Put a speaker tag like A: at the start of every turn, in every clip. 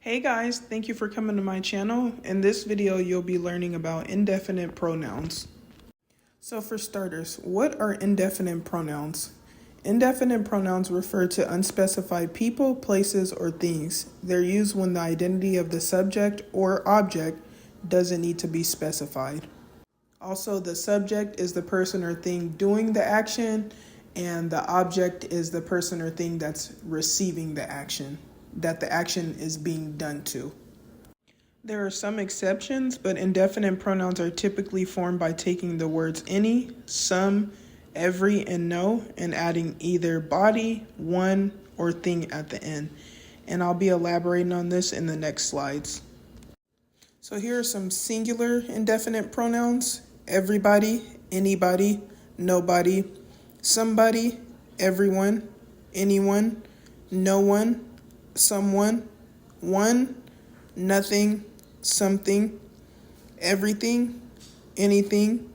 A: Hey guys, thank you for coming to my channel. In this video, you'll be learning about indefinite pronouns. So for starters, what are indefinite pronouns? Indefinite pronouns refer to unspecified people, places, or things. They're used when the identity of the subject or object doesn't need to be specified. Also, the subject is the person or thing doing the action, and the object is the person or thing that's receiving the action, that the action is being done to. There are some exceptions, but indefinite pronouns are typically formed by taking the words any, some, every, and no, and adding either body, one, or thing at the end. And I'll be elaborating on this in the next slides. So here are some singular indefinite pronouns: everybody, anybody, nobody, somebody, everyone, anyone, no one, someone, one, nothing, something, everything, anything,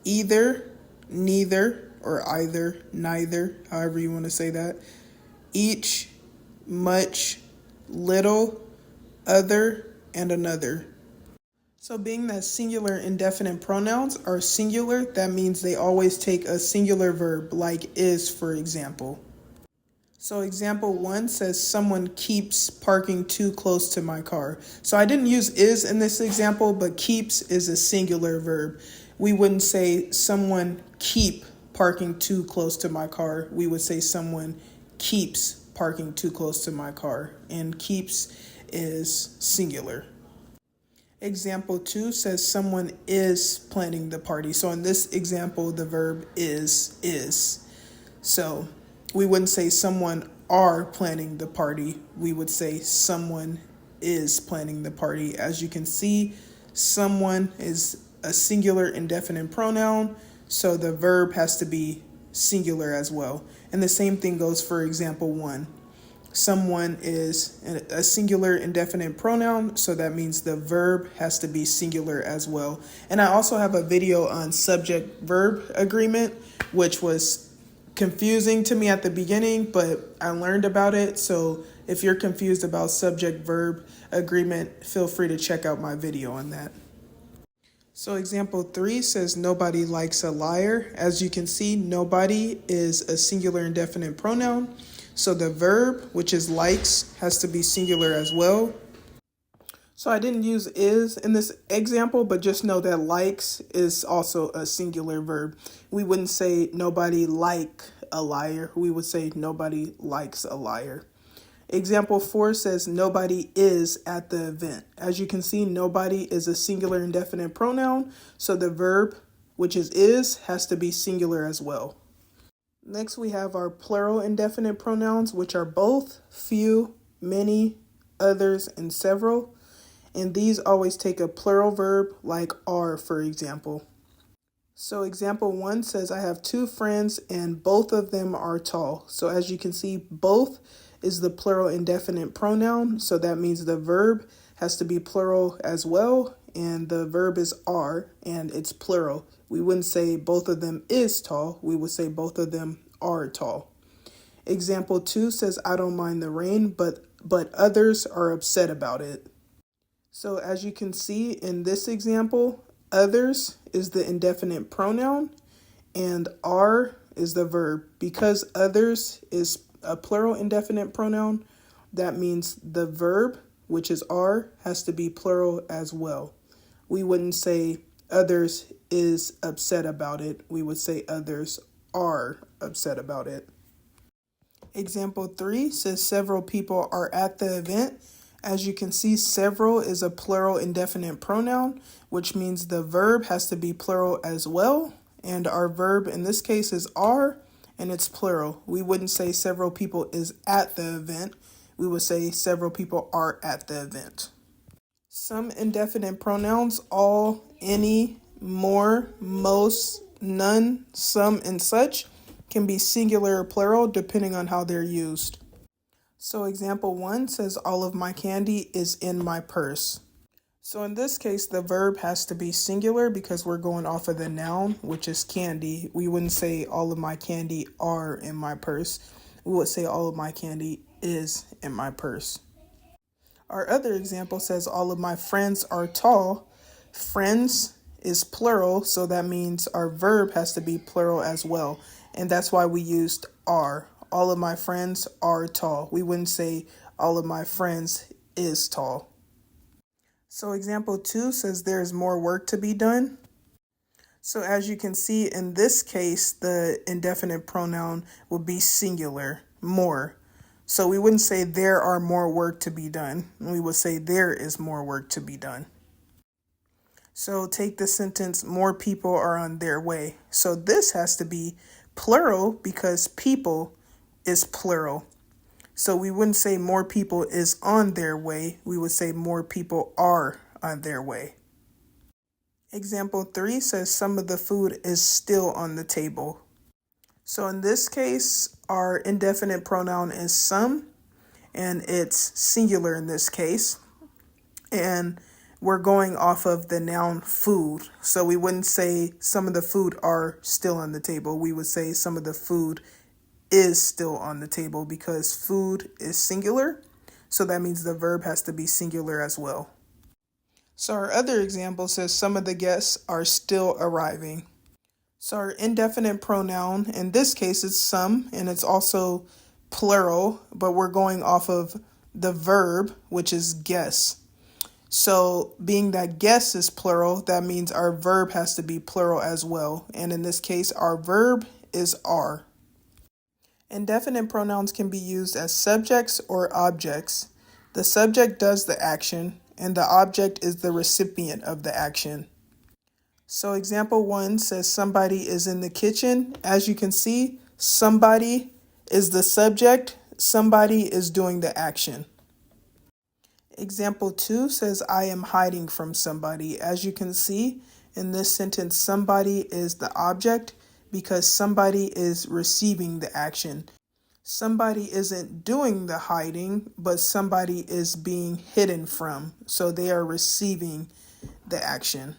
A: either, neither, or either, neither, however you want to say that, each, much, little, other, and another. So being that singular indefinite pronouns are singular, that means they always take a singular verb, like is, for example. So example 1 says someone keeps parking too close to my car. So I didn't use is in this example, but keeps is a singular verb. We wouldn't say someone keep parking too close to my car. We would say someone keeps parking too close to my car, and keeps is singular. Example 2 says someone is planning the party. So in this example, the verb is. So we wouldn't say someone are planning the party. We would say someone is planning the party. As you can see, someone is a singular indefinite pronoun, so the verb has to be singular as well. And the same thing goes for example 1. Someone is a singular indefinite pronoun, so that means the verb has to be singular as well. And I also have a video on subject-verb agreement, which was confusing to me at the beginning, but I learned about it. So if you're confused about subject-verb agreement, feel free to check out my video on that. So example 3 says nobody likes a liar. As you can see, nobody is a singular indefinite pronoun. So the verb, which is likes, has to be singular as well. So I didn't use is in this example, but just know that likes is also a singular verb. We wouldn't say nobody like a liar. We would say nobody likes a liar. Example 4 says nobody is at the event. As you can see, nobody is a singular indefinite pronoun. So the verb, which is, has to be singular as well. Next, we have our plural indefinite pronouns, which are both, few, many, others, and several. And these always take a plural verb like are, for example. So example 1 says I have 2 friends and both of them are tall. So as you can see, both is the plural indefinite pronoun. So that means the verb has to be plural as well. And the verb is are, and it's plural. We wouldn't say both of them is tall. We would say both of them are tall. Example 2 says I don't mind the rain, but others are upset about it. So as you can see in this example, others is the indefinite pronoun and are is the verb. Because others is a plural indefinite pronoun, that means the verb, which is are, has to be plural as well. We wouldn't say others is upset about it. We would say others are upset about it. Example 3 says several people are at the event. As you can see, several is a plural indefinite pronoun, which means the verb has to be plural as well. And our verb in this case is are, and it's plural. We wouldn't say several people is at the event. We would say several people are at the event. Some indefinite pronouns, all, any, more, most, none, some, and such, can be singular or plural depending on how they're used. So example 1 says all of my candy is in my purse. So in this case, the verb has to be singular because we're going off of the noun, which is candy. We wouldn't say all of my candy are in my purse. We would say all of my candy is in my purse. Our other example says all of my friends are tall. Friends is plural, so that means our verb has to be plural as well. And that's why we used are. All of my friends are tall. We wouldn't say all of my friends is tall. So example 2 says there's more work to be done. So as you can see in this case, the indefinite pronoun would be singular, more. So we wouldn't say there are more work to be done. We would say there is more work to be done. So take the sentence, more people are on their way. So this has to be plural because people is plural. So we wouldn't say more people is on their way. We would say more people are on their way. Example 3 says some of the food is still on the table. So in this case, our indefinite pronoun is some, and it's singular in this case. And we're going off of the noun food. So we wouldn't say some of the food are still on the table. We would say some of the food is still on the table because food is singular. So that means the verb has to be singular as well. So our other example says some of the guests are still arriving. So our indefinite pronoun, in this case, it's some, and it's also plural, but we're going off of the verb, which is guess. So being that guess is plural, that means our verb has to be plural as well. And in this case, our verb is are. Indefinite pronouns can be used as subjects or objects. The subject does the action, and the object is the recipient of the action. So example 1 says somebody is in the kitchen. As you can see, somebody is the subject, somebody is doing the action. Example 2 says I am hiding from somebody. As you can see, in this sentence, somebody is the object because somebody is receiving the action. Somebody isn't doing the hiding, but somebody is being hidden from. So they are receiving the action.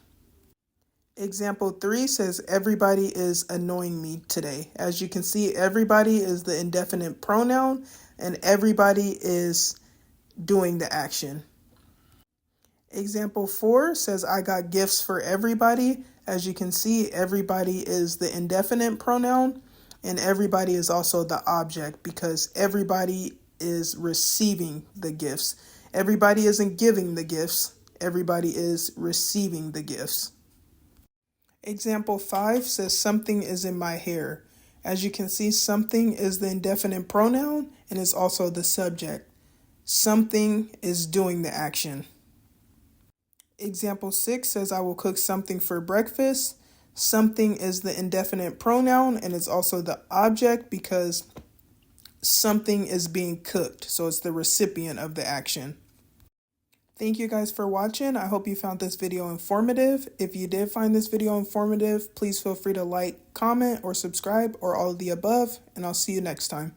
A: Example 3 says everybody is annoying me today. As you can see, everybody is the indefinite pronoun and everybody is doing the action. Example 4 says I got gifts for everybody. As you can see, everybody is the indefinite pronoun and everybody is also the object because everybody is receiving the gifts. Everybody isn't giving the gifts. Everybody is receiving the gifts. Example 5 says something is in my hair. As you can see, something is the indefinite pronoun and is also the subject. Something is doing the action. Example 6 says I will cook something for breakfast. Something is the indefinite pronoun and it's also the object because something is being cooked. So it's the recipient of the action. Thank you guys for watching. I hope you found this video informative. If you did find this video informative, please feel free to like, comment, or subscribe, or all of the above, and I'll see you next time.